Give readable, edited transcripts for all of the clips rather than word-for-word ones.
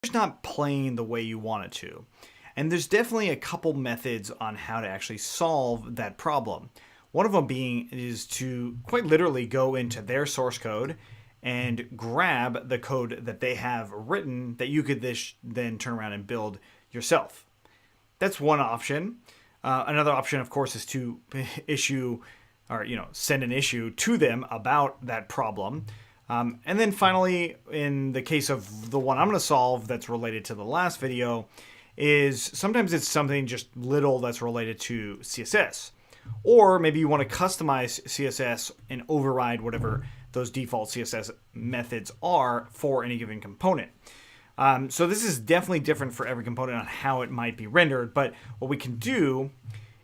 just not playing the way you want it to. And there's definitely a couple methods on how to actually solve that problem. One of them being is to quite literally go into their source code and grab the code that they have written that you could then turn around and build yourself. That's one option. Another option, of course, is to send an issue to them about that problem. And then finally, in the case of the one I'm going to solve that's related to the last video, is sometimes it's something just little that's related to CSS. Or maybe you want to customize CSS and override whatever those default CSS methods are for any given component. So this is definitely different for every component on how it might be rendered. But what we can do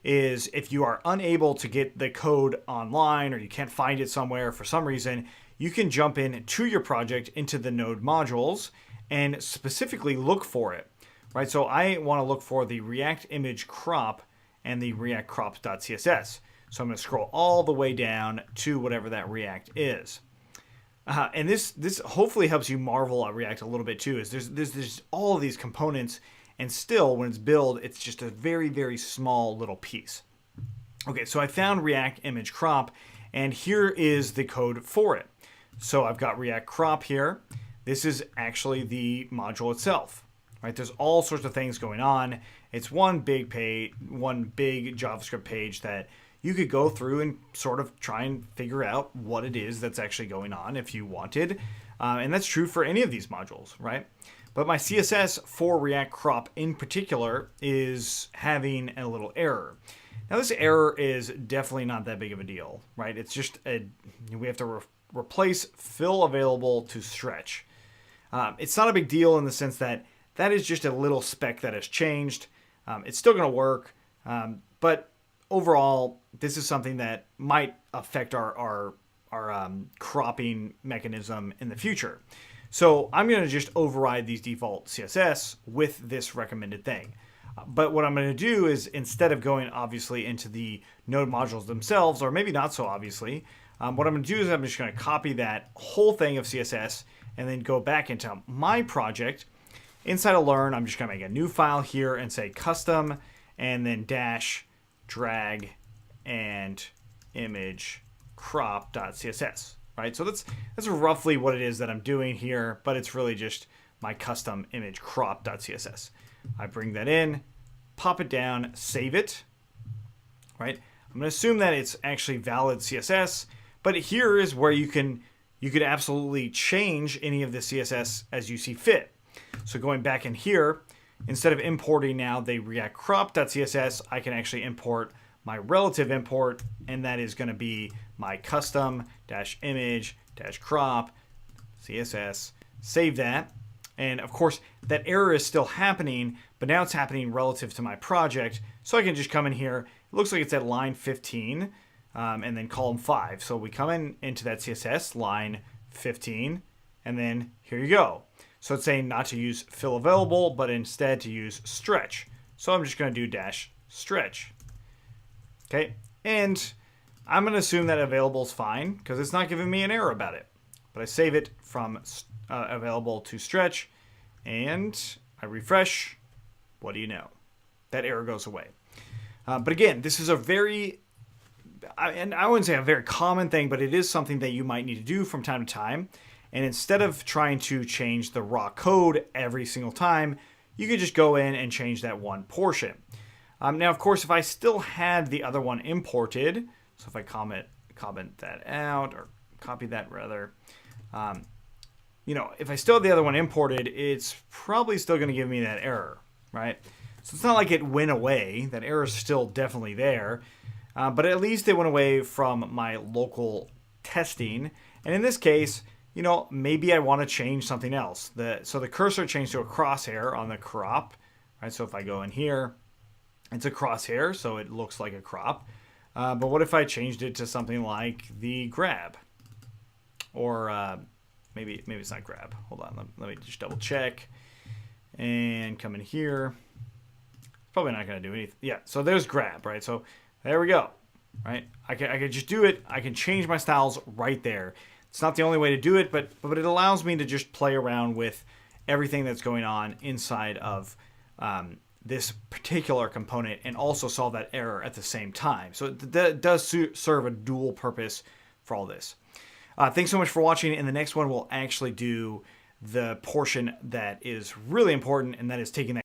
is if you are unable to get the code online or you can't find it somewhere for some reason, you can jump in to your project into the node modules and specifically look for it. Right? So I want to look for the React image crop and the React crops.css. So I'm going to scroll all the way down to whatever that React is. And this hopefully helps you marvel at React a little bit too. Is there's all of these components, and still when it's built, it's just a very, very small little piece. Okay, so I found React image crop, and here is the code for it. So I've got React crop here. This is actually the module itself. Right? There's all sorts of things going on. It's one big JavaScript page that you could go through and sort of try and figure out what it is that's actually going on if you wanted. And that's true for any of these modules, right? But my CSS for React crop in particular is having a little error. Now this error is definitely not that big of a deal, right? It's just we have to replace fill available to stretch. It's not a big deal in the sense that is just a little spec that has changed. It's still going to work, but overall, this is something that might affect our cropping mechanism in the future. So I'm going to just override these default CSS with this recommended thing. But what I'm going to do is, instead of going obviously into the node modules themselves, or maybe not so obviously, what I'm going to do is I'm just going to copy that whole thing of CSS and then go back into my project. Inside of learn, I'm just going to make a new file here and say custom and then dash drag and image crop.css, right? So that's roughly what it is that I'm doing here, but it's really just my custom image crop.css. I bring that in, pop it down, save it, right? I'm going to assume that it's actually valid CSS, but here is where you could absolutely change any of the CSS as you see fit. So going back in here, instead of importing now the React crop.css, I can actually import my relative import, and that is going to be my custom-image-crop CSS. Save that. And of course, that error is still happening, but now it's happening relative to my project. So I can just come in here. It looks like it's at line 15 and then column 5. So we come into that CSS, line 15, and then here you go. So it's saying not to use fill available, but instead to use stretch. So I'm just going to do dash stretch. Okay, and I'm going to assume that available is fine because it's not giving me an error about it. But I save it from available to stretch, and I refresh. What do you know? That error goes away. But again, this is and I wouldn't say a very common thing, but it is something that you might need to do from time to time. And instead of trying to change the raw code every single time, you could just go in and change that one portion. Now, of course, if I still had the other one imported, so if I comment that out, or copy that rather, if I still have the other one imported, it's probably still going to give me that error, right? So it's not like it went away. That error is still definitely there, but at least it went away from my local testing. And in this case, maybe I want to change something else. So the cursor changed to a crosshair on the crop, right? So if I go in here, it's a crosshair, so it looks like a crop. But what if I changed it to something like the grab? Or maybe it's not grab. Hold on, let me just double check. And come in here. It's probably not going to do anything. Yeah, so there's grab, right? So there we go, right? I can just do it. I can change my styles right there. It's not the only way to do it, but it allows me to just play around with everything that's going on inside of this particular component and also solve that error at the same time. So that does serve a dual purpose for all this. Thanks so much for watching. In the next one, we'll actually do the portion that is really important, and that is taking that